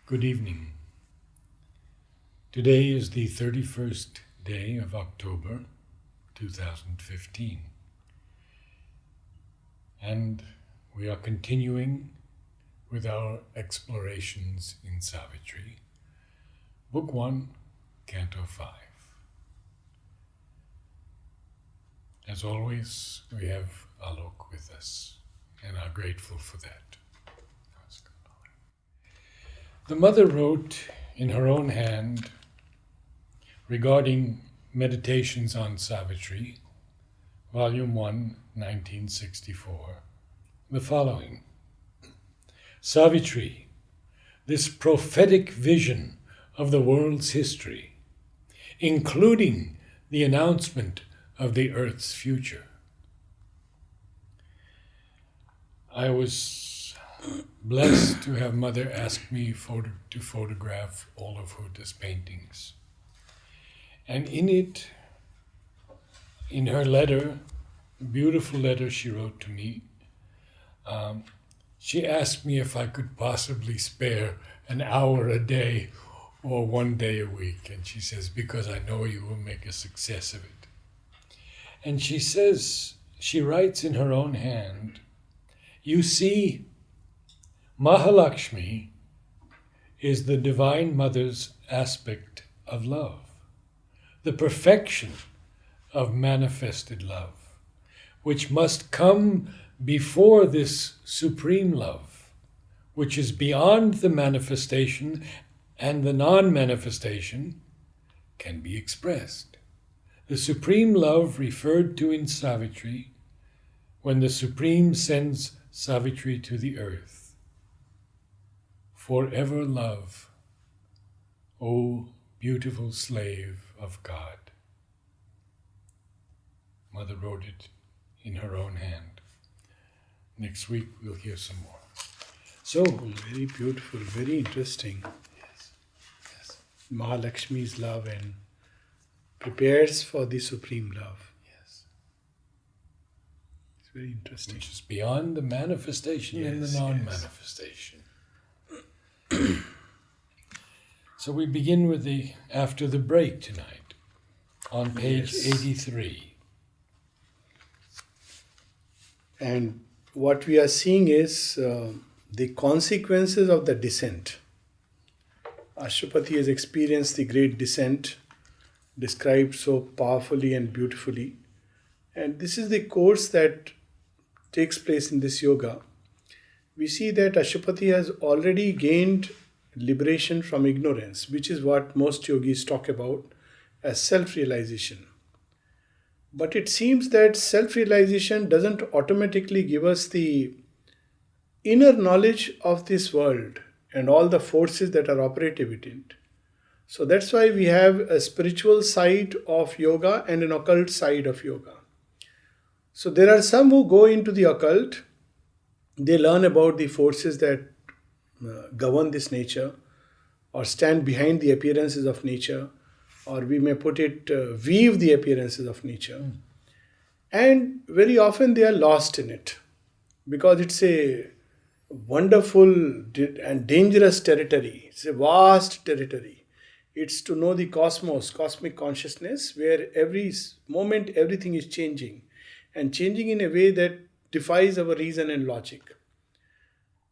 Good evening. Today is the 31st day of October 2015, and we are continuing with our explorations in Savitri, Book 1, Canto 5. As always, we have Alok with us and are grateful for that. The mother wrote in her own hand regarding Meditations on Savitri, Volume 1, 1964, the following. Savitri, this prophetic vision of the world's history, including the announcement of the Earth's future. I was blessed to have Mother ask me to photograph all of Huda's paintings. And in it, in her letter, a beautiful letter she wrote to me, she asked me if I could possibly spare an hour a day or one day a week. And she says, because I know you will make a success of it. And she says, she writes in her own hand, you see, Mahalakshmi is the Divine Mother's aspect of love, the perfection of manifested love, which must come before this supreme love, which is beyond the manifestation and the non-manifestation can be expressed. The supreme love referred to in Savitri, when the Supreme sends Savitri to the earth. Forever love, O beautiful slave of God. Mother wrote it in her own hand. Next week we'll hear some more. So, very beautiful, very interesting. Yes. Mahalakshmi's love and prepares for the supreme love. Yes. It's very interesting. Which is beyond the manifestation and the non-manifestation. So we begin with the after the break tonight on page 83. And what we are seeing is the consequences of the descent. Ashwapati has experienced the great descent, described so powerfully and beautifully. And this is the course that takes place in this yoga. We see that Ashwapati has already gained liberation from ignorance, which is what most yogis talk about as self-realization. But it seems that self-realization doesn't automatically give us the inner knowledge of this world and all the forces that are operative in it. So that's why we have a spiritual side of yoga and an occult side of yoga. So there are some who go into the occult. They learn about the forces that govern this nature or stand behind the appearances of nature, or we may put it, weave the appearances of nature. And very often they are lost in it because it's a wonderful and dangerous territory. It's a vast territory. It's to know the cosmos, cosmic consciousness, where every moment everything is changing and changing in a way that defies our reason and logic.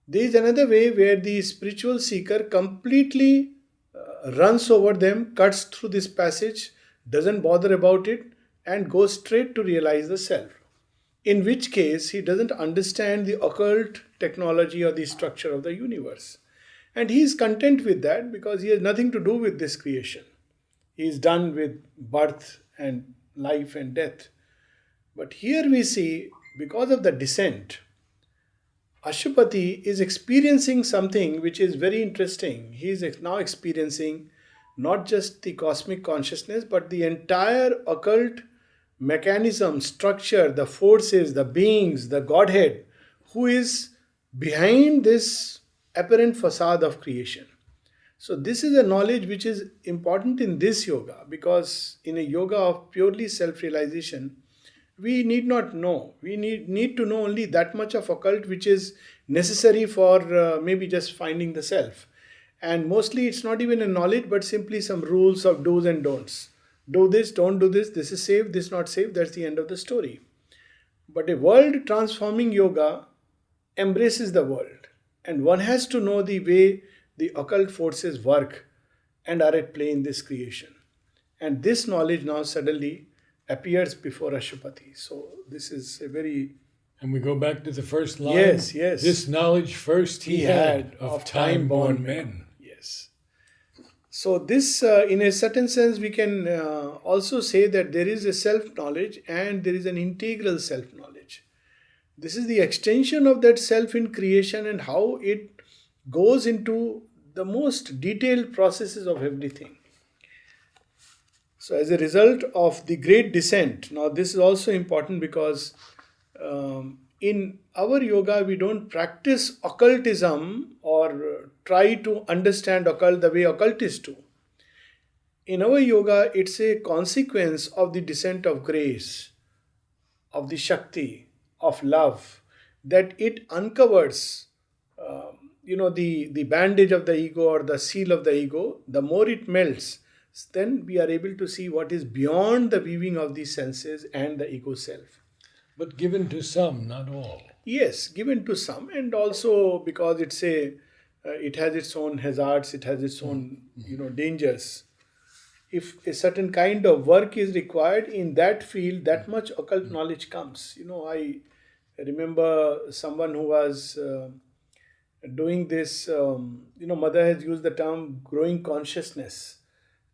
There is another way where the spiritual seeker completely runs over them, cuts through this passage, doesn't bother about it, and goes straight to realize the self. In which case, he doesn't understand the occult technology or the structure of the universe. And he is content with that because he has nothing to do with this creation. He is done with birth and life and death. But here we see, because of the descent, Ashwapati is experiencing something which is very interesting. He is now experiencing not just the cosmic consciousness, but the entire occult mechanism, structure, the forces, the beings, the Godhead, who is behind this apparent facade of creation. So this is a knowledge which is important in this yoga, because in a yoga of purely self-realization, we need not know. We need to know only that much of occult which is necessary for maybe just finding the self. And mostly it's not even a knowledge, but simply some rules of do's and don'ts. Do this, don't do this, this is safe, this not safe, that's the end of the story. But a world transforming yoga embraces the world, and one has to know the way the occult forces work and are at play in this creation. And this knowledge now suddenly appears before Ashupati. So this is a very And we go back to the first line. yes, yes. This knowledge first he had of time-born men. Yes. So this, in a certain sense, we can also say that there is a self-knowledge and there is an integral self-knowledge. This is the extension of that self in creation and how it goes into the most detailed processes of everything. So as a result of the great descent, now this is also important because in our yoga we don't practice occultism or try to understand occult the way occultists do. In our yoga, it's a consequence of the descent of grace, of the Shakti, of love, that it uncovers, the bandage of the ego or the seal of the ego. The more it melts, then we are able to see what is beyond the weaving of the senses and the ego self. But given to some, not all. Yes, given to some, and also because it has its own hazards, it has its own dangers. If a certain kind of work is required in that field, that much occult knowledge comes. I remember someone who was doing this. Mother has used the term growing consciousness.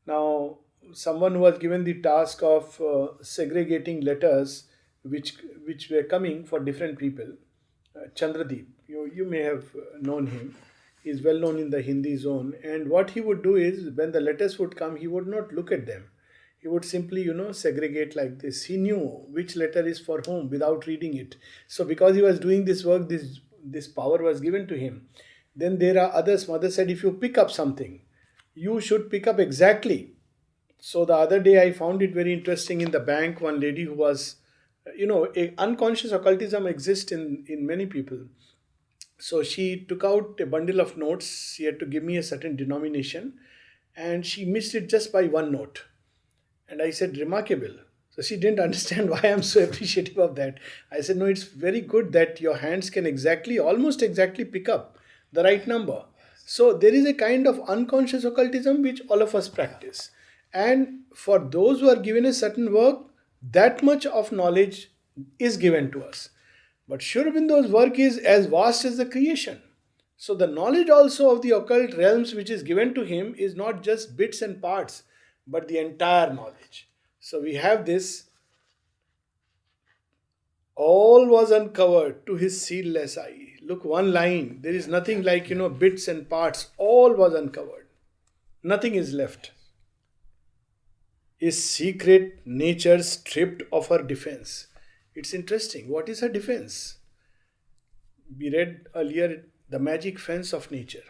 Now, someone who was given the task of segregating letters which were coming for different people, Chandradeep, you may have known him. He is well known in the Hindi zone. And what he would do is, when the letters would come, he would not look at them. He would simply, segregate like this. He knew which letter is for whom without reading it. So because he was doing this work, this power was given to him. Then there are others. Mother said, if you pick up something, you should pick up exactly. So the other day I found it very interesting in the bank. One lady who was, unconscious occultism exists in many people. So she took out a bundle of notes. She had to give me a certain denomination and she missed it just by one note. And I said, remarkable. So she didn't understand why I'm so appreciative of that. I said, no, it's very good that your hands can almost exactly pick up the right number. So there is a kind of unconscious occultism which all of us practice. And for those who are given a certain work, that much of knowledge is given to us. But Sri Aurobindo's work is as vast as the creation. So the knowledge also of the occult realms which is given to him is not just bits and parts, but the entire knowledge. So we have this, all was uncovered to his sealless eye. Look, one line, there is nothing like, bits and parts, all was uncovered. Nothing is left. Is secret nature stripped of her defense? It's interesting. What is her defense? We read earlier the magic fence of nature.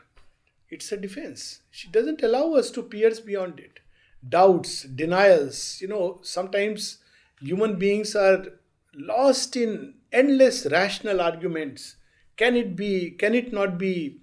It's a defense. She doesn't allow us to pierce beyond it. Doubts, denials. Sometimes human beings are lost in endless rational arguments. Can it be? Can it not be?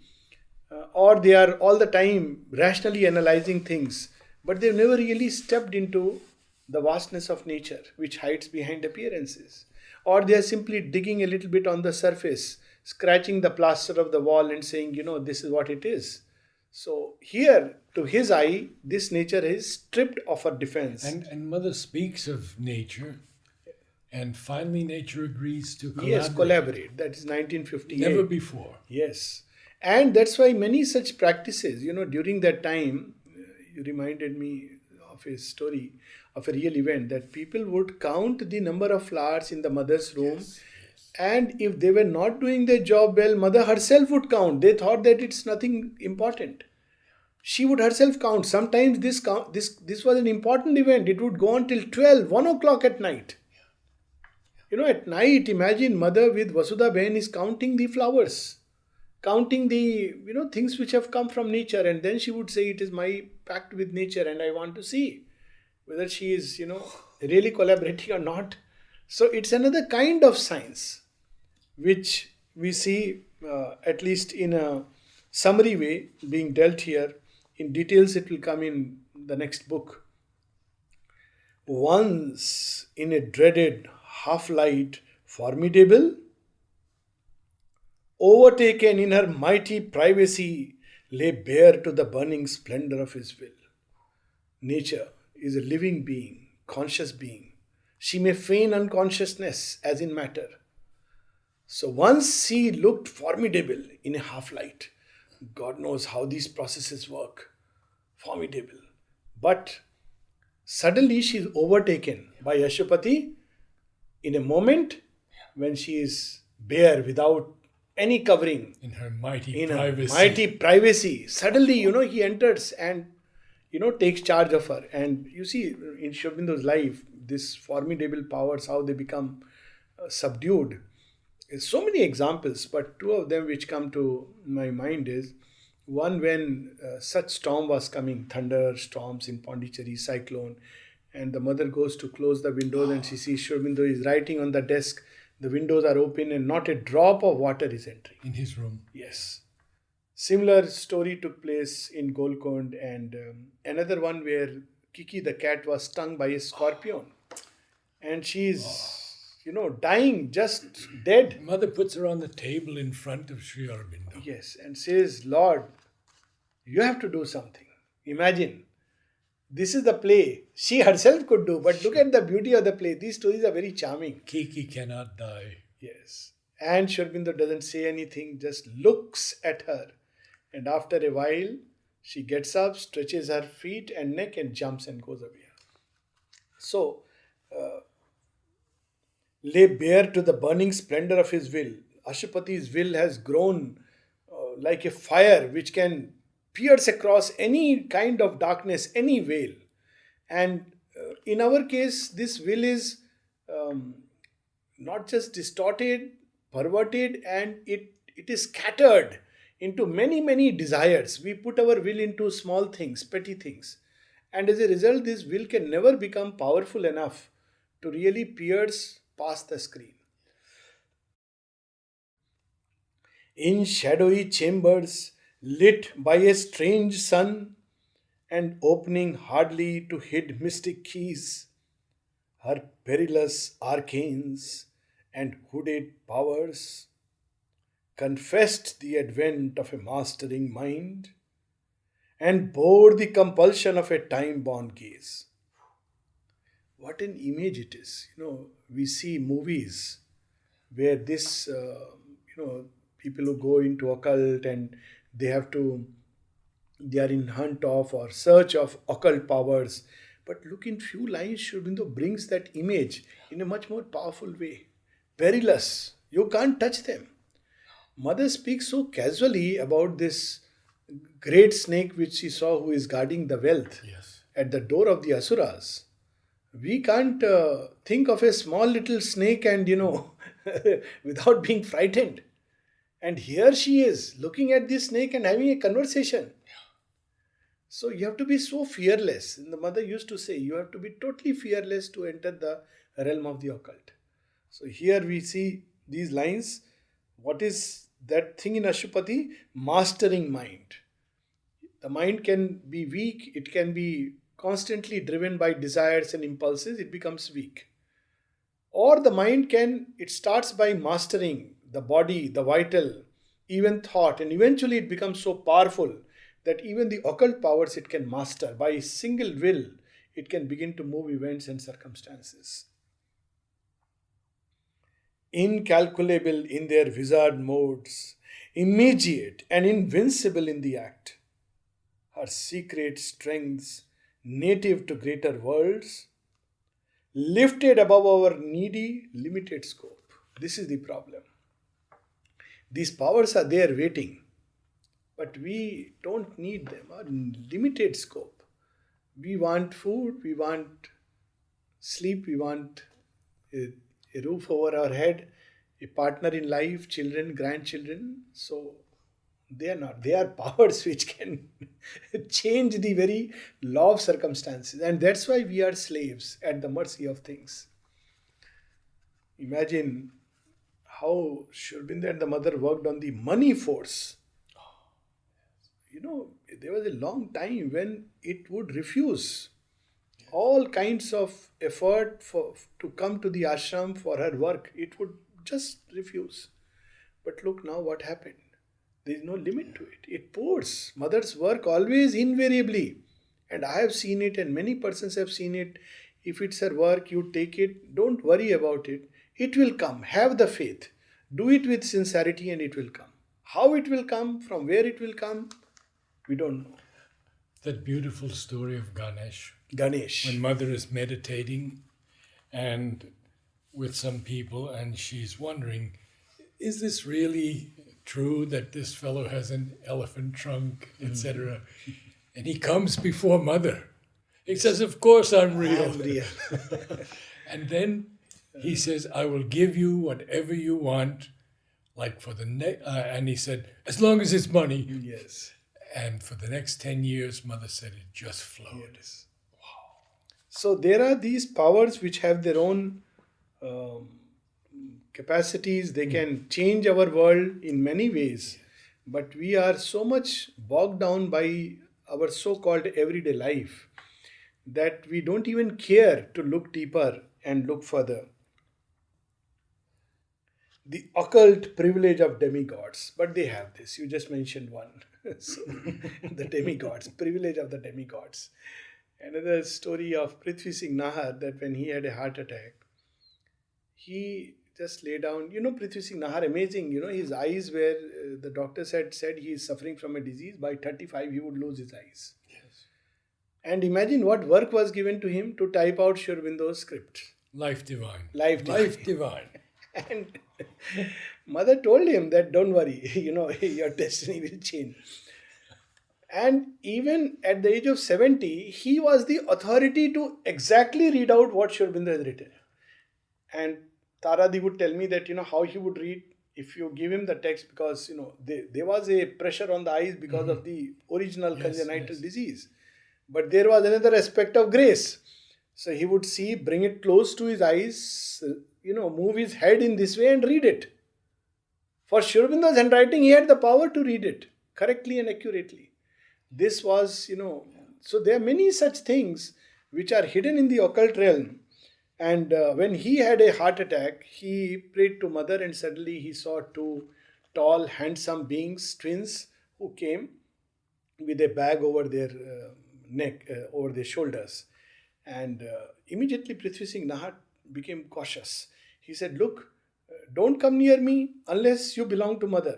Or they are all the time rationally analyzing things. But they've never really stepped into the vastness of nature, which hides behind appearances. Or they are simply digging a little bit on the surface, scratching the plaster of the wall and saying, this is what it is. So here, to his eye, this nature is stripped of her defense. And Mother speaks of nature, and finally nature agrees to collaborate. Yes, collaborate. That is 1958. Never before. Yes. And that's why many such practices, during that time, you reminded me of a story of a real event that people would count the number of flowers in the mother's room. Yes. And if they were not doing their job well, mother herself would count. They thought that it's nothing important. She would herself count. Sometimes this was an important event. It would go on till 12, 1 o'clock at night. At night, imagine mother with Vasudha Ben is counting the flowers, counting the things which have come from nature, and then she would say, it is my pact with nature and I want to see whether she is really collaborating or not. So it's another kind of science which we see at least in a summary way being dealt here. In details, it will come in the next book. Once in a dreaded half light, formidable, overtaken in her mighty privacy, lay bare to the burning splendor of his will. Nature is a living being, conscious being. She may feign unconsciousness as in matter. So once she looked formidable in a half light. God knows how these processes work. Formidable. But suddenly she is overtaken by Ashupati in a moment when she is bare without any covering In her mighty in privacy. a mighty privacy. Suddenly, he enters and takes charge of her. And you see in Shobindo's life, this formidable powers, how they become subdued. There's so many examples, but two of them which come to my mind is one when such storm was coming, thunder storms in Pondicherry, cyclone, and the mother goes to close the windows and she sees Shobhindo is writing on the desk. The windows are open and not a drop of water is entering. In his room. Yes. Similar story took place in Golconda, and another one where Kiki the cat was stung by a scorpion and she's dying, just dead. Mother puts her on the table in front of Sri Aurobindo. Yes, and says, Lord, you have to do something. Imagine, this is the play she herself could do, but look at the beauty of the play. These stories are very charming. Kiki cannot die. Yes. And Shurbindo doesn't say anything, just looks at her. And after a while, she gets up, stretches her feet and neck and jumps and goes away. So, lay bare to the burning splendor of his will. Ashupati's will has grown like a fire which can pierce across any kind of darkness, any veil. And in our case, this will is not just distorted, perverted, and it is scattered into many, many desires. We put our will into small things, petty things. And as a result, this will can never become powerful enough to really pierce past the screen. In shadowy chambers, lit by a strange sun, and opening hardly to hid mystic keys, her perilous arcanes and hooded powers confessed the advent of a mastering mind and bore the compulsion of a time-born gaze. What an image it is. We see movies where this, people who go into occult and they are in hunt of or search of occult powers. But look, in few lines, Shurbindo brings that image in a much more powerful way. Perilous. You can't touch them. Mother speaks so casually about this great snake which she saw who is guarding the wealth Yes. at the door of the Asuras. We can't think of a small little snake and, without being frightened. And here she is looking at this snake and having a conversation. So you have to be so fearless. And the mother used to say, you have to be totally fearless to enter the realm of the occult. So here we see these lines. What is that thing in Ashupati? Mastering mind. The mind can be weak. It can be constantly driven by desires and impulses. It becomes weak. Or the mind it starts by mastering the body, the vital, even thought. And eventually it becomes so powerful that even the occult powers it can master. By single will, it can begin to move events and circumstances. Incalculable in their wizard modes, immediate and invincible in the act. Her secret strengths, native to greater worlds, lifted above our needy, limited scope. This is the problem. These powers are there waiting, but we don't need them. Our limited scope. We want food, we want sleep, we want a roof over our head, a partner in life, children, grandchildren. So they are not. They are powers which can change the very law of circumstances. And that's why we are slaves at the mercy of things. Imagine how Shurbindo and the mother worked on the money force. there was a long time when it would refuse all kinds of effort to come to the ashram for her work. It would just refuse. But look now what happened. There is no limit to it. It pours. Mother's work always invariably. And I have seen it, and many persons have seen it. If it's her work, you take it. Don't worry about it. It will come. Have the faith. Do it with sincerity and it will come. How it will come, from where it will come, we don't know. That beautiful story of Ganesh. Ganesh. When mother is meditating and with some people and she's wondering, is this really true that this fellow has an elephant trunk, etc.? And he comes before mother. He says, of course I'm real. I'm real. And then he says, I will give you whatever you want, like for the and he said, as long as it's money. Yes. And for the next 10 years, mother said it just flowed. Yes. So there are these powers which have their own capacities. They can change our world in many ways. But we are so much bogged down by our so-called everyday life that we don't even care to look deeper and look further. The occult privilege of demigods, but they have this. You just mentioned one. So, the demigods, privilege of the demigods. Another story of Prithvi Singh Nahar, that when he had a heart attack, he just lay down. Prithvi Singh Nahar, amazing. His eyes were, the doctors had said he is suffering from a disease. By 35, he would lose his eyes. Yes. And imagine what work was given to him to type out Sri Aurobindo's script. Life divine. Life divine. Life divine. And mother told him that don't worry, your destiny will change. And even at the age of 70, he was the authority to exactly read out what Sri Aurobindo has written. And Taradi would tell me that, how he would read if you give him the text, because, there was a pressure on the eyes because of the original congenital disease. But there was another aspect of grace. So he would see, bring it close to his eyes, move his head in this way and read it. For Sri Aurobindo's handwriting, he had the power to read it correctly and accurately. This was, so there are many such things which are hidden in the occult realm. And when he had a heart attack, he prayed to mother and suddenly he saw two tall, handsome beings, twins, who came with a bag over their neck, over their shoulders. And immediately Prithvi Singh Nahar became cautious. He said, look, don't come near me unless you belong to mother.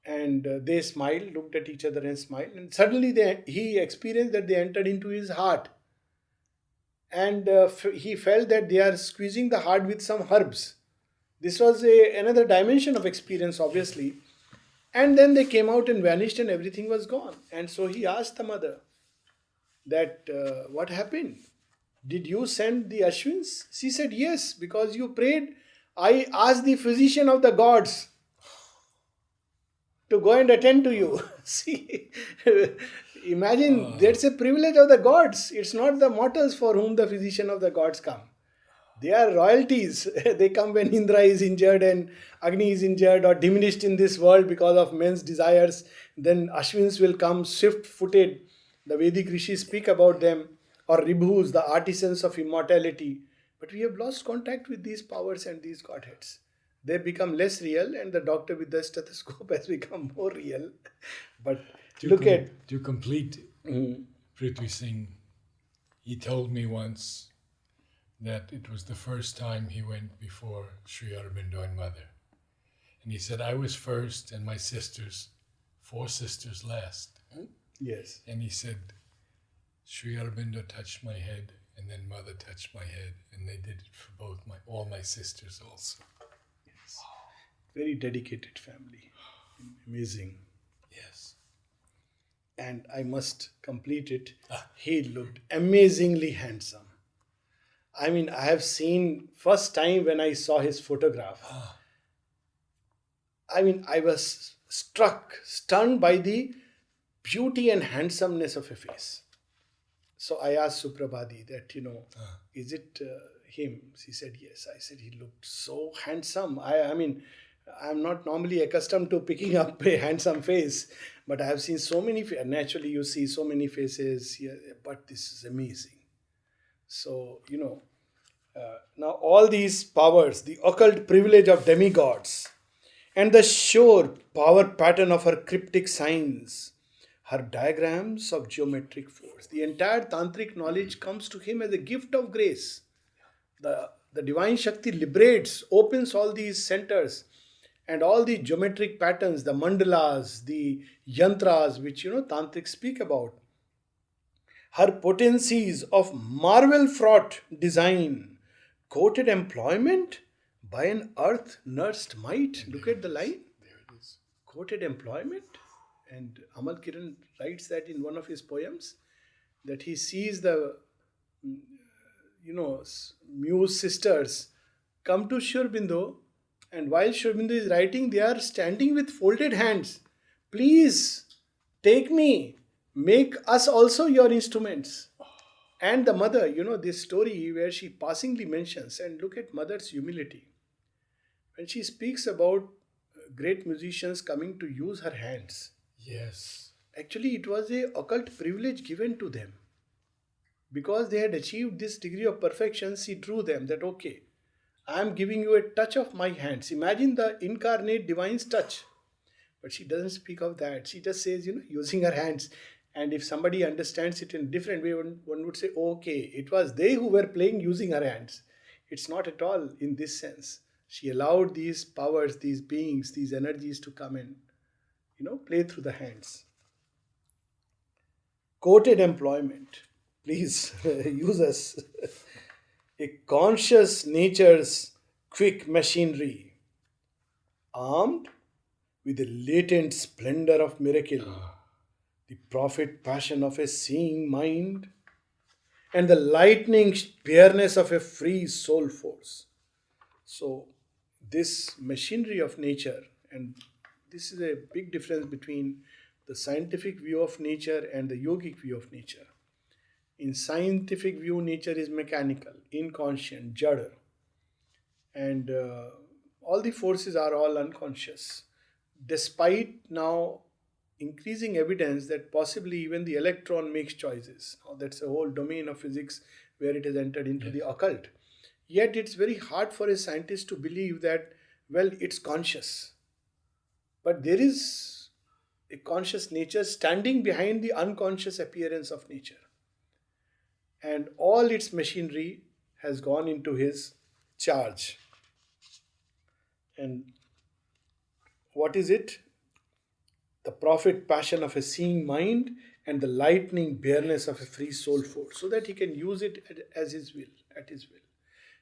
And they smiled, looked at each other and smiled. And suddenly he experienced that they entered into his heart. And he felt that they are squeezing the heart with some herbs. This was another dimension of experience, obviously. And then they came out and vanished and everything was gone. And so he asked the mother that, what happened? Did you send the Ashwins? She said, yes, because you prayed. I asked the physician of the gods to go and attend to you. See, imagine that's a privilege of the gods. It's not the mortals for whom the physician of the gods come. They are royalties. They come when Indra is injured and Agni is injured or diminished in this world because of men's desires. Then Ashwins will come swift-footed. The Vedic rishis speak about them. Or Ribhus, the artisans of immortality. But we have lost contact with these powers and these godheads. They become less real and the doctor with the stethoscope has become more real. But To complete Prithvi Singh, he told me once that it was the first time he went before Sri Aurobindo and mother. And he said, I was first and my sisters, 4 sisters last. Yes. And he said, Sri Aurobindo touched my head and then mother touched my head, and they did it for all my sisters also. Yes. Very dedicated family. Amazing. Yes. And I must complete it. He looked amazingly handsome. I mean, I have seen first time when I saw his photograph. I mean, I was stunned by the beauty and handsomeness of a face. So I asked Suprabhadi that, is it him? She said, yes. I said, he looked so handsome. I mean, I'm not normally accustomed to picking up a handsome face, but I have seen so many. Naturally, you see so many faces here, but this is amazing. So, now all these powers, the occult privilege of demigods, and the sure power pattern of her cryptic signs, her diagrams of geometric force. The entire tantric knowledge comes to him as a gift of grace. The divine Shakti liberates, opens all these centers and all the geometric patterns, the mandalas, the yantras, which tantrics speak about. Her potencies of marvel-fraught design, quoted employment by an earth-nursed might. Look at the line. There it is. Quoted employment. And Amal Kiran writes that in one of his poems, that he sees the muse sisters come to Shurbindo, and while Shurbindo is writing, they are standing with folded hands. Please take me, make us also your instruments. And the mother, this story where she passingly mentions, and look at mother's humility. When she speaks about great musicians coming to use her hands, Yes. actually it was a occult privilege given to them. Because they had achieved this degree of perfection, she drew them that, okay, I am giving you a touch of my hands. Imagine the incarnate divine's touch. But she doesn't speak of that. She just says, using her hands. And if somebody understands it in a different way, one would say, okay, it was they who were playing using her hands. It's not at all in this sense. She allowed these powers, these beings, these energies to come and, play through the hands. Quoted employment. Please use us. A conscious nature's quick machinery, armed with the latent splendor of miracle, the prophet passion of a seeing mind, and the lightning bareness of a free soul force. So, this machinery of nature, and this is a big difference between the scientific view of nature and the yogic view of nature. In scientific view, nature is mechanical, inconscient, jada, and all the forces are all unconscious. Despite now increasing evidence that possibly even the electron makes choices. Now, that's a whole domain of physics where it has entered into the occult. Yet it's very hard for a scientist to believe that, well, it's conscious. But there is a conscious nature standing behind the unconscious appearance of nature. And all its machinery has gone into his charge. And what is it? The prophet passion of a seeing mind and the lightning bareness of a free soul force, so that he can use it as his will, at his will.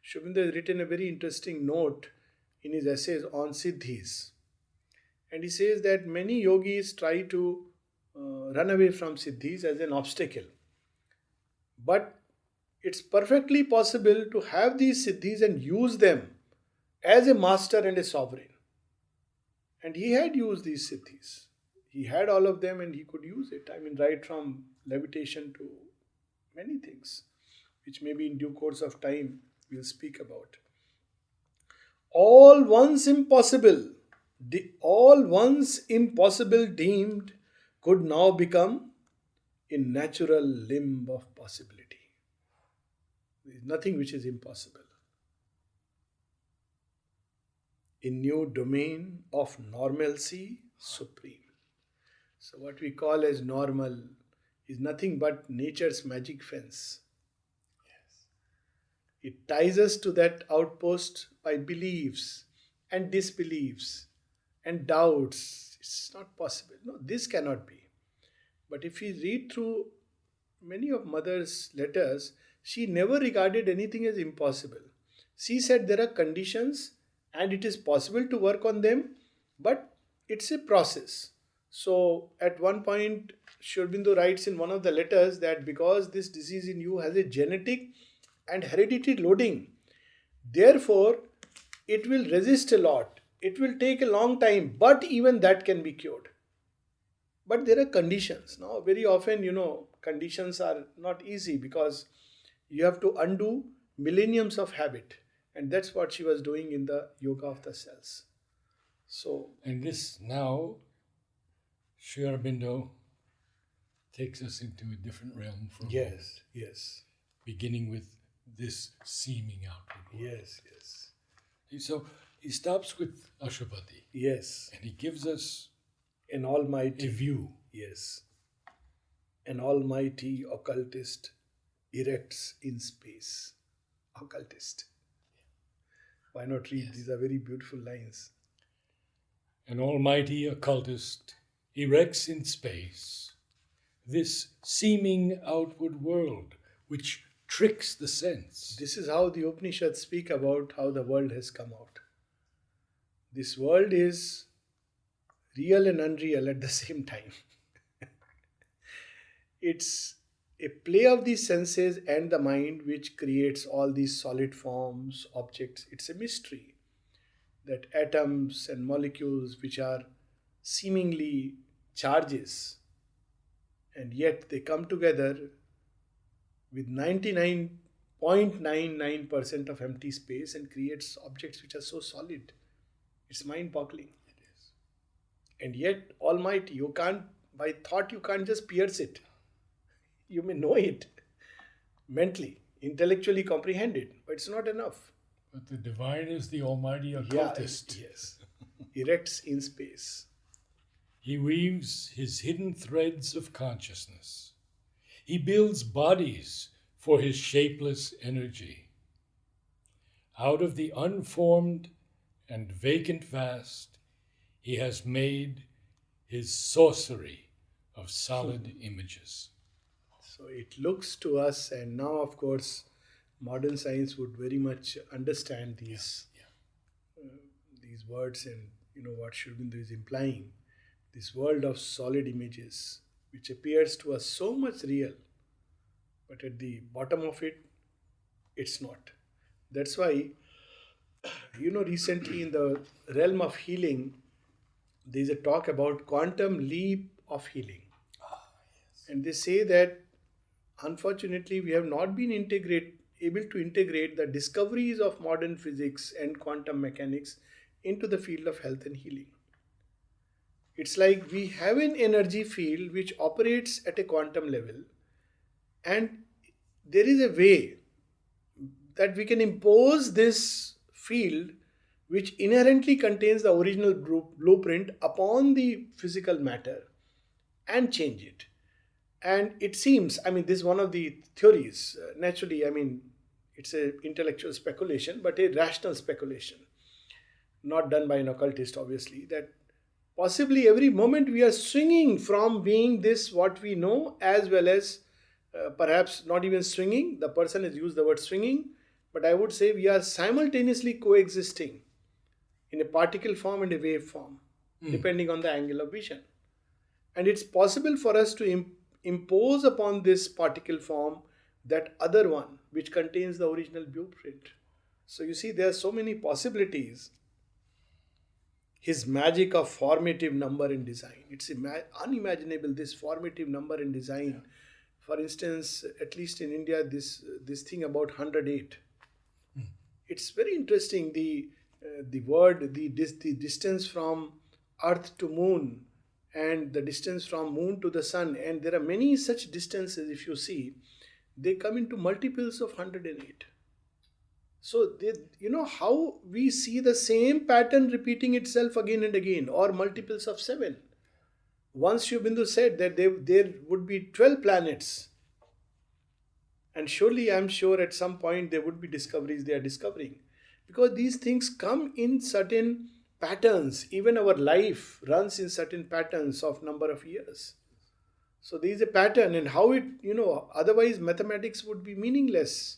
Shubinda has written a very interesting note in his essays on siddhis. And he says that many yogis try to run away from siddhis as an obstacle. But it's perfectly possible to have these siddhis and use them as a master and a sovereign. And he had used these siddhis. He had all of them and he could use it. I mean, right from levitation to many things, which maybe in due course of time we'll speak about. All once impossible, deemed could now become a natural limb of possibility. There is nothing which is impossible. A new domain of normalcy supreme. So what we call as normal is nothing but nature's magic fence. Yes. It ties us to that outpost by beliefs and disbeliefs and doubts. It's not possible. No, this cannot be. But if we read through many of Mother's letters, she never regarded anything as impossible. She said there are conditions and it is possible to work on them, but it's a process. So at one point, Shurbindo writes in one of the letters that because this disease in you has a genetic and hereditary loading, therefore it will resist a lot. It will take a long time, but even that can be cured. But there are conditions. Now, very often, conditions are not easy because you have to undo millenniums of habit. And that's what she was doing in the yoga of the cells. So, And this now, Sri Aurobindo takes us into a different realm for a moment, yes, yes, beginning with this seeming outward world. yes, So he stops with Ashwapati yes. and he gives us An a almighty, view. yes, an almighty occultist erects in space. Occultist. Why not read? Yes. These are very beautiful lines. An almighty occultist erects in space this seeming outward world which tricks the sense. This is how the Upanishads speak about how the world has come out. This world is real and unreal at the same time. It's a play of the senses and the mind which creates all these solid forms, objects. It's a mystery that atoms and molecules, which are seemingly charges, and yet they come together with 99.99% of empty space and creates objects which are so solid. It's mind-boggling. It is. And yet, Almighty, you can't, by thought, you can't just pierce it. You may know it mentally, intellectually comprehend it, but it's not enough. But the divine is the almighty Yeah, occultist. yes. Erects in space. He weaves his hidden threads of consciousness. He builds bodies for his shapeless energy. Out of the unformed and vacant vast, he has made his sorcery of solid images. So it looks to us, and now, of course, modern science would very much understand these words and what Shurbindo is implying. This world of solid images, which appears to us so much real, but at the bottom of it, it's not. That's why, recently in the realm of healing, there's a talk about quantum leap of healing. And they say that unfortunately we have not been able to integrate the discoveries of modern physics and quantum mechanics into the field of health and healing. It's like we have an energy field which operates at a quantum level, and there is a way that we can impose this field which inherently contains the original blueprint upon the physical matter and change it. And it seems, this is one of the theories. Naturally, it's an intellectual speculation, but a rational speculation, not done by an occultist, obviously, that possibly every moment we are swinging from being this what we know, as well as perhaps not even swinging. The person has used the word swinging, but I would say we are simultaneously coexisting in a particle form and a wave form, depending on the angle of vision. And it's possible for us to impose upon this particle form that other one which contains the original blueprint. So you see, there are so many possibilities. His magic of formative number and design. It's unimaginable, this formative number and design. For instance, at least in India, this thing about 108. It's very interesting. The distance from Earth to Moon, and the distance from Moon to the Sun, and there are many such distances. If you see, they come into multiples of 108. So how we see the same pattern repeating itself again and again, or multiples of 7. Once Shri Aurobindo said that there would be 12 planets, and surely I'm sure at some point there would be discoveries they are discovering, because these things come in certain patterns. Even our life runs in certain patterns of number of years. So there is a pattern, and how it, otherwise mathematics would be meaningless.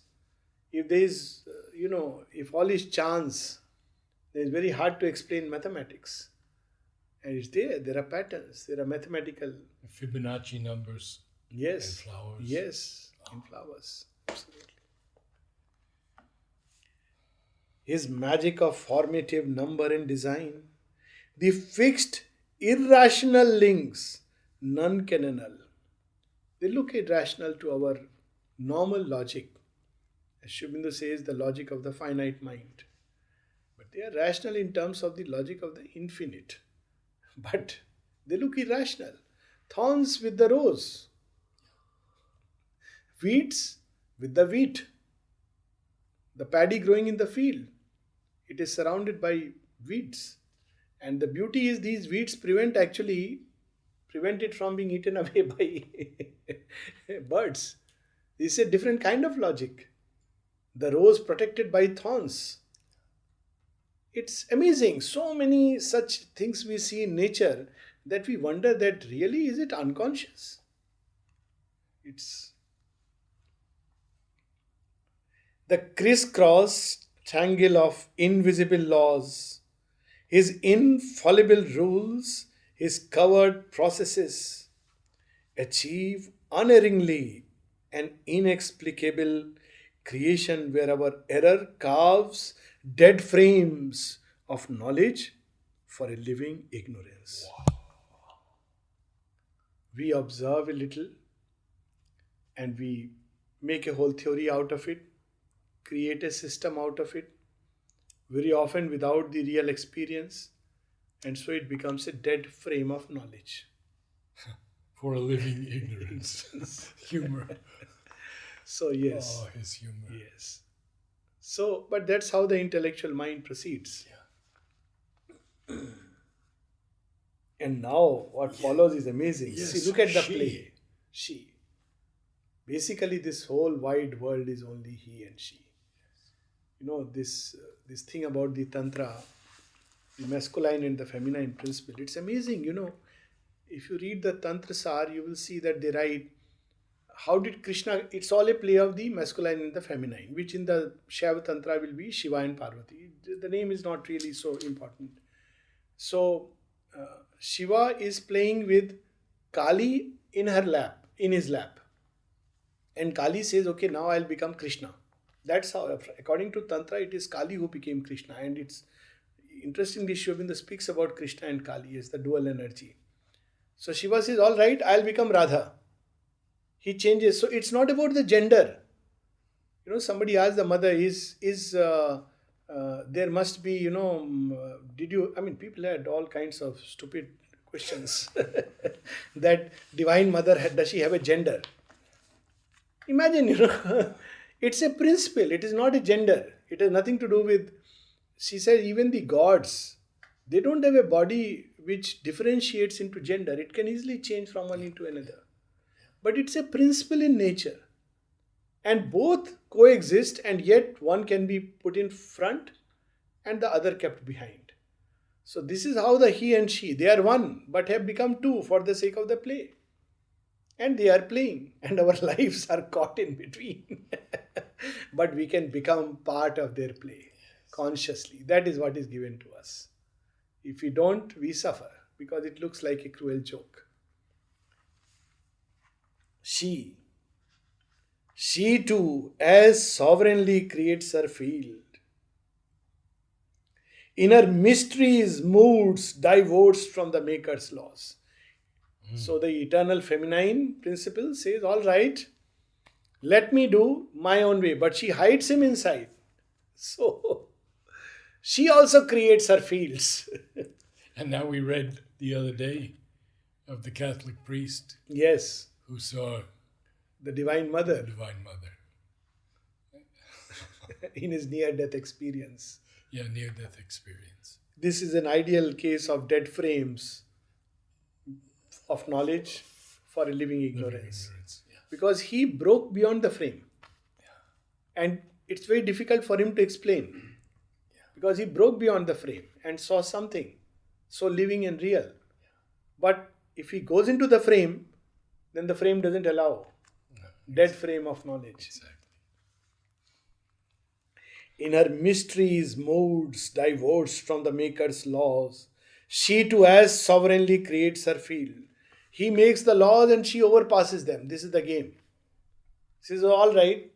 If there is, if all is chance, then it's very hard to explain mathematics. And it's there are patterns, there are mathematical. Fibonacci numbers. Yes. And flowers. Yes, in flowers. Absolutely. His magic of formative number and design, the fixed irrational links, none can annul. They look irrational to our normal logic. As Shri Aurobindo says, the logic of the finite mind. But They are rational in terms of the logic of the infinite. But they look irrational. Thorns with the rose, weeds with the wheat, the paddy growing in the field. It is surrounded by weeds. And the beauty is these weeds prevent it from being eaten away by birds. This is a different kind of logic. The rose protected by thorns. It's amazing. So many such things we see in nature that we wonder that really is it unconscious? It's the crisscross tangle of invisible laws, his infallible rules, his covered processes achieve unerringly an inexplicable creation where our error carves dead frames of knowledge for a living ignorance. We observe a little and we make a whole theory out of it, create a system out of it, very often without the real experience, and so it becomes a dead frame of knowledge. For a living ignorance. Humor. So, yes. Oh, his humor. Yes. So, but that's how the intellectual mind proceeds. Yeah. And now what follows is amazing. Yes, See, look at the she. play. She. Basically, this whole wide world is only he and she. You know, this thing about the Tantra, the masculine and the feminine principle, it's amazing, you know. If you read the Tantra Sar, you will see that they write, how did Krishna, it's all a play of the masculine and the feminine, which in the Shaiva Tantra will be Shiva and Parvati. The name is not really so important. So, Shiva is playing with Kali in his lap. And Kali says, okay, now I'll become Krishna. That's how, according to Tantra, it is Kali who became Krishna. And it's interestingly, Sri Aurobindo speaks about Krishna and Kali as the dual energy. So Shiva says, all right, I'll become Radha. He changes. So it's not about the gender. You know, somebody asked the mother, there must be, people had all kinds of stupid questions. That divine mother, does she have a gender? Imagine, it's a principle. It is not a gender. It has nothing to do with, she said, even the gods, they don't have a body which differentiates into gender. It can easily change from one into another. But it's a principle in nature. And both coexist, and yet one can be put in front and the other kept behind. So this is how the he and she, they are one, but have become two for the sake of the play. And they are playing, and our lives are caught in between. But we can become part of their play consciously. That is what is given to us. If we don't, we suffer because it looks like a cruel joke. She too, as sovereignly creates her field. In her mysteries, moods, divorced from the Maker's laws. So the eternal feminine principle says, all right, let me do my own way. But she hides him inside. So she also creates her fields. And now we read the other day of the Catholic priest. Yes. Who saw the Divine Mother. The Divine Mother. In his near-death experience. Yeah, near-death experience. This is an ideal case of dead frames of knowledge for a living ignorance. Yeah. Because he broke beyond the frame. Yeah. And it's very difficult for him to explain. Yeah. Because he broke beyond the frame and saw something so living and real. Yeah. But if he goes into the frame, then the frame doesn't allow. No, dead frame of knowledge. Exactly. In her mysteries, moods, divorced from the Maker's laws, she too as sovereignly creates her field. He makes the laws and she overpasses them. This is the game. She says, all right,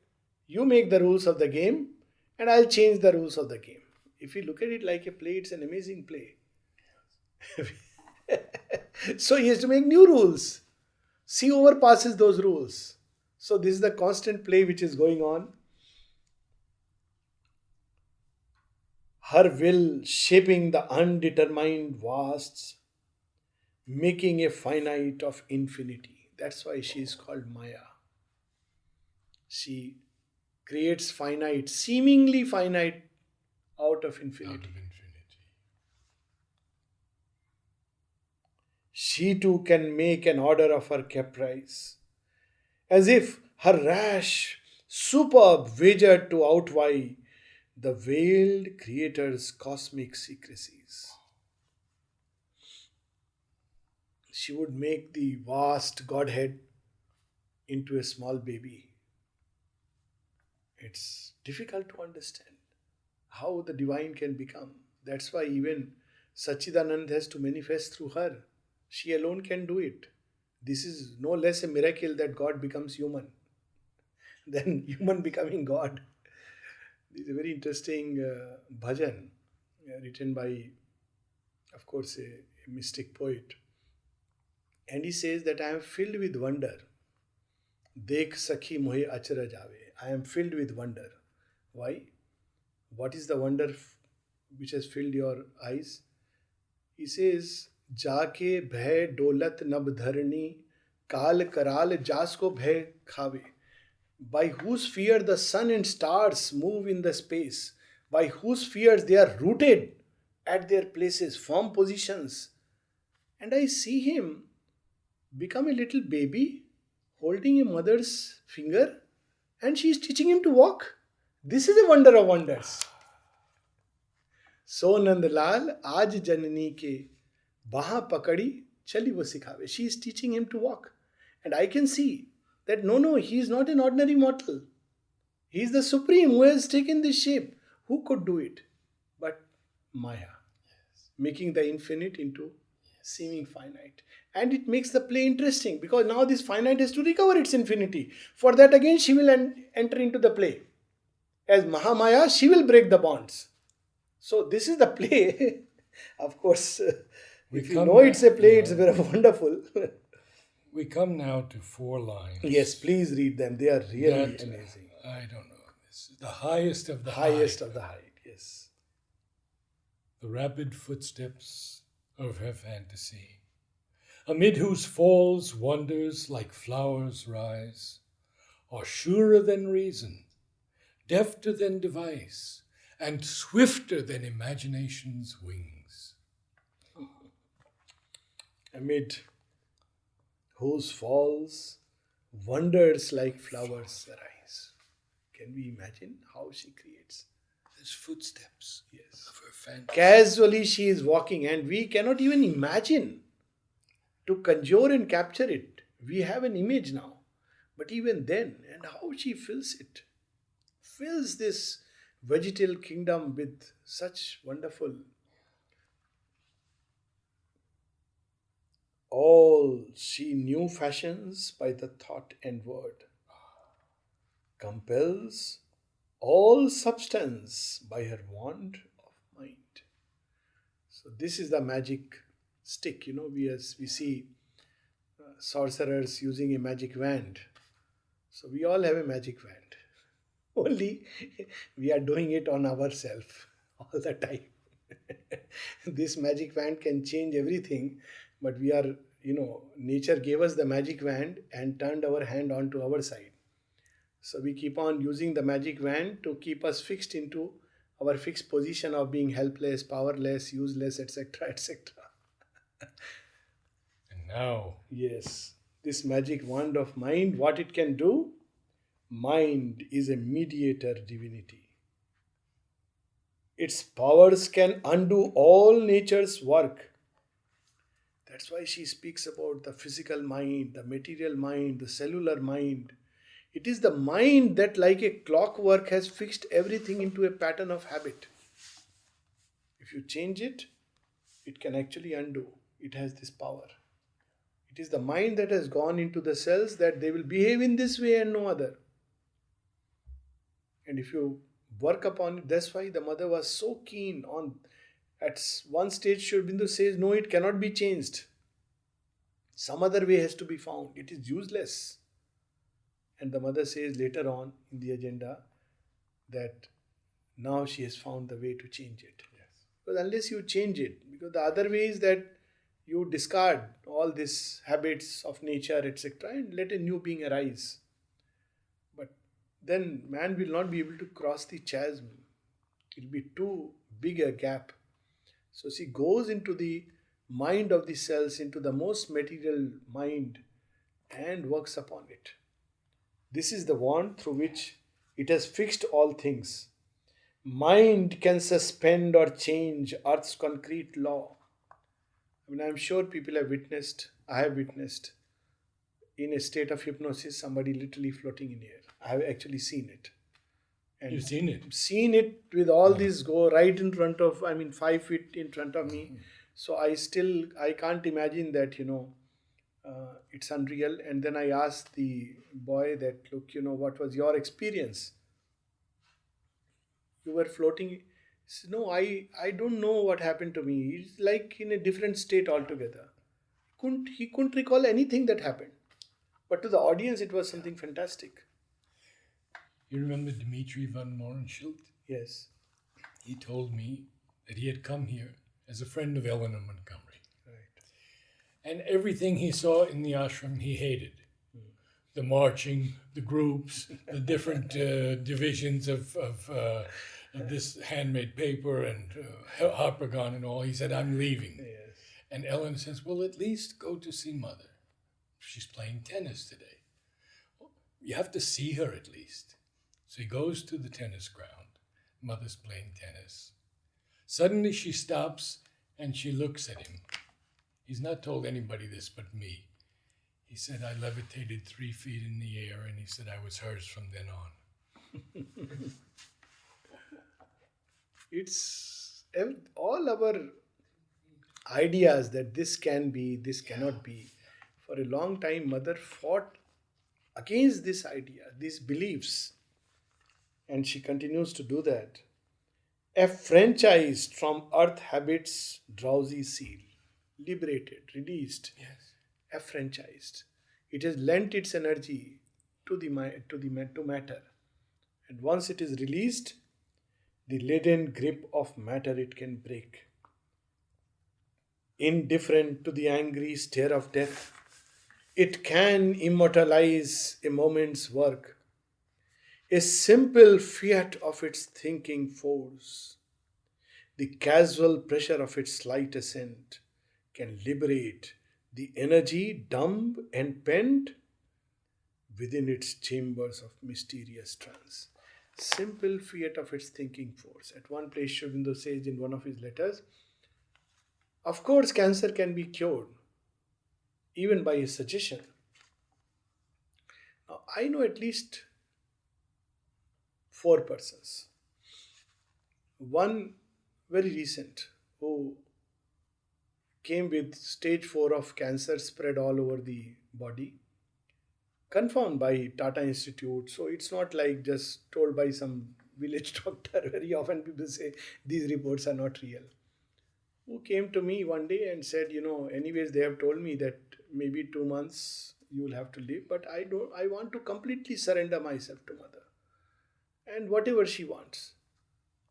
you make the rules of the game and I'll change the rules of the game. If you look at it like a play, it's an amazing play. So he has to make new rules. She overpasses those rules. So this is the constant play which is going on. her will shaping the undetermined vasts, making a finite of infinity. That's why she is called Maya. She creates finite, seemingly finite, out of Out infinity. of infinity. She too can make an order of her caprice, as if her rash, superb wager to outvie the veiled Creator's cosmic secrecies. She would make the vast Godhead into a small baby. It's difficult to understand how the divine can become. That's why even Sachidanand has to manifest through her. She alone can do it. This is no less a miracle that God becomes human than human becoming God. This is a very interesting bhajan written by, of course, a mystic poet. And he says that I am filled with wonder. Dekh sakhi mohe acharaj aave. I am filled with wonder. Why? What is the wonder which has filled your eyes? He says, जाके भय डोलत नभ धरणी काल कराल जास को भय खावे. By whose fear the sun and stars move in the space, by whose fears they are rooted at their places, firm positions. And I see him become a little baby holding a mother's finger, and she is teaching him to walk. This is a wonder of wonders. सो नंदलाल आज जननी के बाह pakadi chali wo सिखावे. She is teaching him to walk. And I can see that no, he is not an ordinary mortal. He is the supreme who has taken this shape. Who could do it? But Maya. Making the infinite into seeming finite. And it makes the play interesting because now this finite has to recover its infinity. For that again she will enter into the play. As Mahamaya, she will break the bonds. So this is the play. Of course, if you know it's a play, it's very wonderful. We come now to 4 lines. Yes, please read them. They are really that, amazing. I don't know. This is the highest of the Highest high. of the height, yes. The rapid footsteps of her fantasy, amid whose falls wonders like flowers rise, are surer than reason, defter than device, and swifter than imagination's wings. Amid whose falls wonders like flowers arise. Can we imagine how she creates? These footsteps Yes. of her fantasy. Casually she is walking, and we cannot even imagine to conjure and capture it. We have an image now. But even then, and how she fills it, fills this vegetal kingdom with such wonderful. All she new fashions by the thought and word, compels all substance by her wand of mind. So this is the magic stick. We see sorcerers using a magic wand. So we all have a magic wand. Only we are doing it on ourselves all the time. This magic wand can change everything, but we are, nature gave us the magic wand and turned our hand onto our side. So we keep on using the magic wand to keep us fixed into our fixed position of being helpless, powerless, useless, etc., etc. And now, Yes, this magic wand of mind, what it can do? Mind is a mediator divinity. Its powers can undo all nature's work. That's why she speaks about the physical mind, the material mind, the cellular mind. It is the mind that, like a clockwork, has fixed everything into a pattern of habit. If you change it, it can actually undo. It has this power. It is the mind that has gone into the cells that they will behave in this way and no other. And if you work upon it, that's why the mother was so keen on. At one stage, Sri Aurobindo says, no, it cannot be changed. Some other way has to be found. It is useless. And the mother says later on in the agenda that Now she has found the way to change it. Yes. Because unless you change it, because the other way is that you discard all these habits of nature, etc., and let a new being arise. But then man will not be able to cross the chasm. It will be too big a gap. So she goes into the mind of the cells, into the most material mind, and works upon it. This is the wand through which it has fixed all things. Mind can suspend or change Earth's concrete law. I mean, I'm sure people have witnessed, I have witnessed, in a state of hypnosis, somebody literally floating in air. I have actually seen it. And You've seen it. seen it with all these go right in front of, I mean, 5 feet in front of me. So I can't imagine that, it's unreal. And then I asked the boy that, look, what was your experience? You were floating. He said, no, I don't know what happened to me. It's like in a different state altogether. He couldn't recall anything that happened. But to the audience, it was something fantastic. You remember Dmitri von Morenschild? Yes. He told me that he had come here as a friend of Eleanor Montgomery. Right. And everything he saw in the ashram he hated. The marching, the groups, the different divisions of this handmade paper and harpagon and all. He said, I'm leaving. Yes. And Ellen says, well, at least go to see Mother. She's playing tennis today. Well, you have to see her at least. So he goes to the tennis ground. Mother's playing tennis. Suddenly she stops and she looks at him. He's not told anybody this but me. He said, I levitated 3 feet in the air, and he said I was hers from then on. It's all our ideas that this can be, this cannot be. For a long time, Mother fought against this idea, these beliefs, and she continues to do that. Affranchised from earth habits, drowsy seal, liberated, released, Yes. affranchised. It has lent its energy to matter, and once it is released, the leaden grip of matter it can break. Indifferent to the angry stare of death, it can immortalize a moment's work, a simple fiat of its thinking force. The casual pressure of its slight ascent can liberate the energy dumb and pent within its chambers of mysterious trance. Simple fiat of its thinking force. At one place, Sri Aurobindo says in one of his letters, of course, cancer can be cured, even by a suggestion. Now, I know at least 4 persons. One very recent who came with stage 4 of cancer spread all over the body, confirmed by Tata Institute. So it's not like just told by some village doctor. Very often people say these reports are not real. Who came to me one day and said, anyways, they have told me that maybe 2 months you will have to live, but I want to completely surrender myself to Mother. And whatever she wants.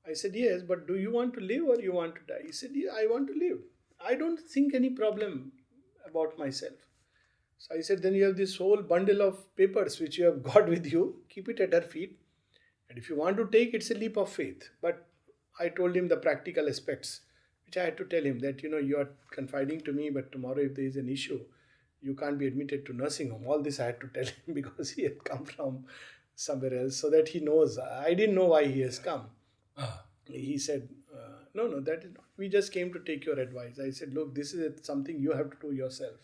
I said, yes, but do you want to live or you want to die? He said, yeah, I want to live. I don't think any problem about myself. So I said, then you have this whole bundle of papers which you have got with you. Keep it at her feet. And if you want to take, it's a leap of faith. But I told him the practical aspects, which I had to tell him that, you are confiding to me, but tomorrow if there is an issue, you can't be admitted to nursing home. All this I had to tell him because he had come from somewhere else, so that he knows. I didn't know why he has come. He said, no, that is not. We just came to take your advice. I said, look, this is something you have to do yourself.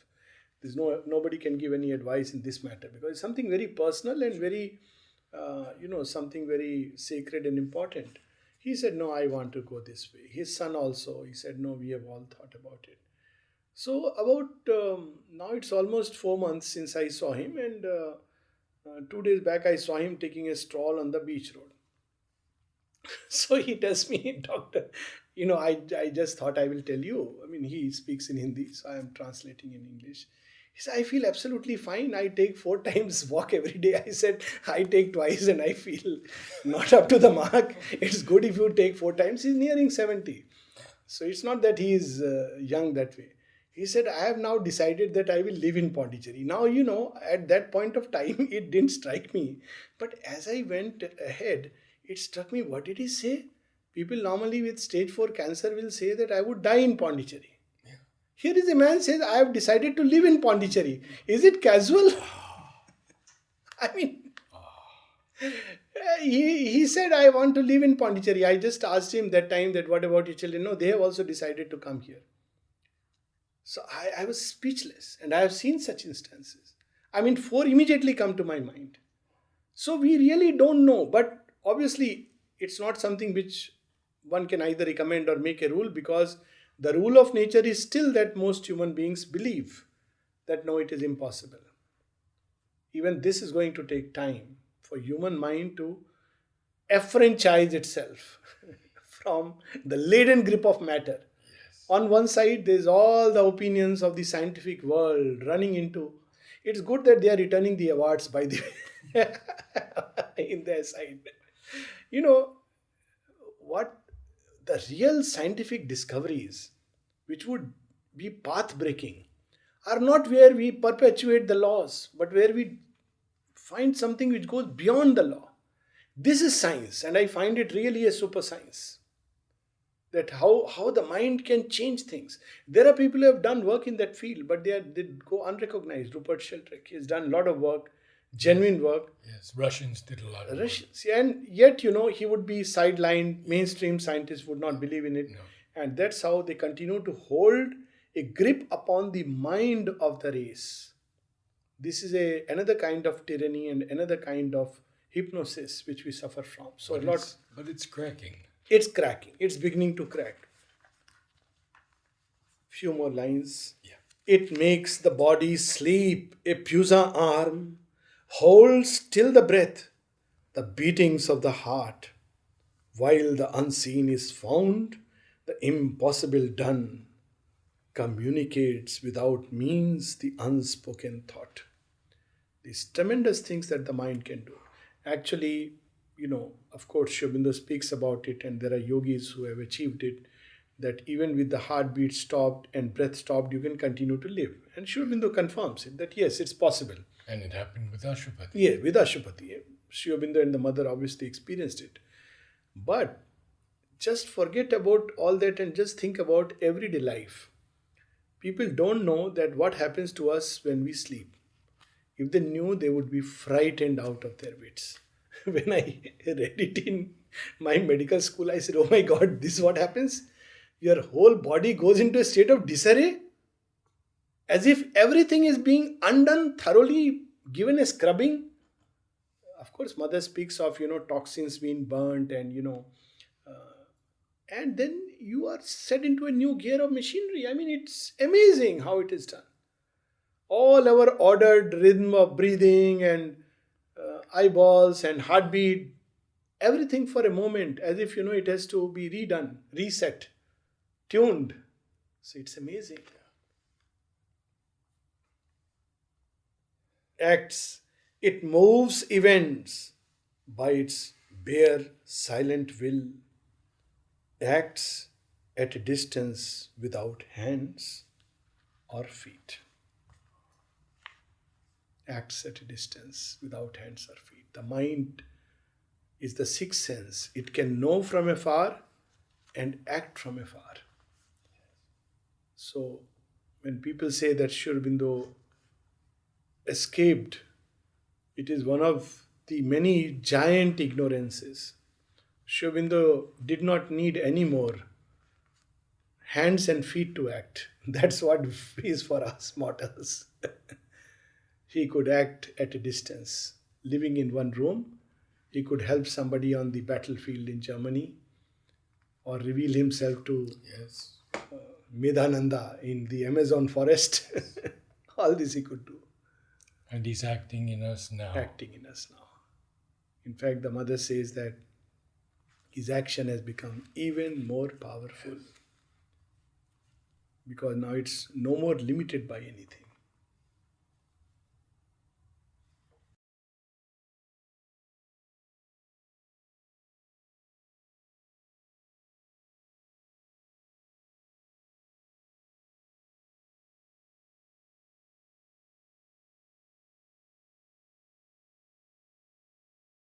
Nobody can give any advice in this matter because it's something very personal and very, something very sacred and important. He said, no, I want to go this way. His son also, he said, no, we have all thought about it. So about, now it's almost 4 months since I saw him, and 2 days back I saw him taking a stroll on the beach road. So he tells me, doctor, I just thought I will tell you. I mean, he speaks in Hindi, so I am translating in English. He He said, I feel absolutely fine. I take 4 times walk every day. I said, I take twice and I feel not up to the mark. It's good if you take 4 times. He's nearing 70. So it's not that he is young that way. He said, I have now decided that I will live in Pondicherry. Now, at that point of time, it didn't strike me. But as I went ahead, it struck me, what did he say? People normally with stage 4 cancer will say that I would die in Pondicherry. Here is a man says, I have decided to live in Pondicherry. Is it casual? I mean, he said, I want to live in Pondicherry. I just asked him that time that what about your children? No, they have also decided to come here. So I was speechless, and I have seen such instances. I mean, 4 immediately come to my mind. So we really don't know, but obviously it's not something which one can either recommend or make a rule, because the rule of nature is still that most human beings believe that no, it is impossible. Even this is going to take time for human mind to affranchise itself from the laden grip of matter. On one side, there's all the opinions of the scientific world running into. It's good that they are returning the awards, by the way, in their side. You know, what the real scientific discoveries, which would be path breaking, are not where we perpetuate the laws, but where we find something which goes beyond the law. This is science, and I find it really a super science. That how the mind can change things. There are people who have done work in that field, but they go unrecognized. Rupert Sheldrake, he has done a lot of work, genuine work. Yes, Russians did a lot of Russians, and yet he would be sidelined. Mainstream scientists would not believe in it, No. and that's how they continue to hold a grip upon the mind of the race. This is another kind of tyranny and another kind of hypnosis which we suffer from. So But it's cracking. It's cracking. It's beginning to crack. Few more lines. Yeah. It makes the body sleep. A pusa arm holds still the breath, the beatings of the heart. While the unseen is found, the impossible done communicates without means the unspoken thought. These tremendous things that the mind can do. Actually, of course, Sri Aurobindo speaks about it, and there are yogis who have achieved it, that even with the heartbeat stopped and breath stopped, you can continue to live. And Sri Aurobindo confirms it, that yes, it's possible. And it happened with Ashwapati. Yeah, with Ashwapati. Sri Aurobindo and the mother obviously experienced it. But just forget about all that and just think about everyday life. People don't know that what happens to us when we sleep. If they knew, they would be frightened out of their wits. When I read it in my medical school, I said, oh my God, this is what happens? Your whole body goes into a state of disarray, as if everything is being undone, thoroughly given a scrubbing. Of course, mother speaks of, toxins being burnt and then you are set into a new gear of machinery. I mean, it's amazing how it is done. All our ordered rhythm of breathing and eyeballs and heartbeat, everything for a moment, as if it has to be redone, reset, tuned. So it's amazing. Acts, it moves events by its bare silent will, acts at a distance without hands or feet. Acts at a distance without hands or feet. The mind is the sixth sense. It can know from afar and act from afar. So when people say that Sri Aurobindo escaped, it is one of the many giant ignorances. Sri Aurobindo did not need any more hands and feet to act. That's what is for us mortals. He could act at a distance. Living in one room, he could help somebody on the battlefield in Germany, or reveal himself to Medhananda in the Amazon forest. All this he could do. And he's acting in us now. Acting in us now. In fact, the mother says that his action has become even more powerful, because now it's no more limited by anything.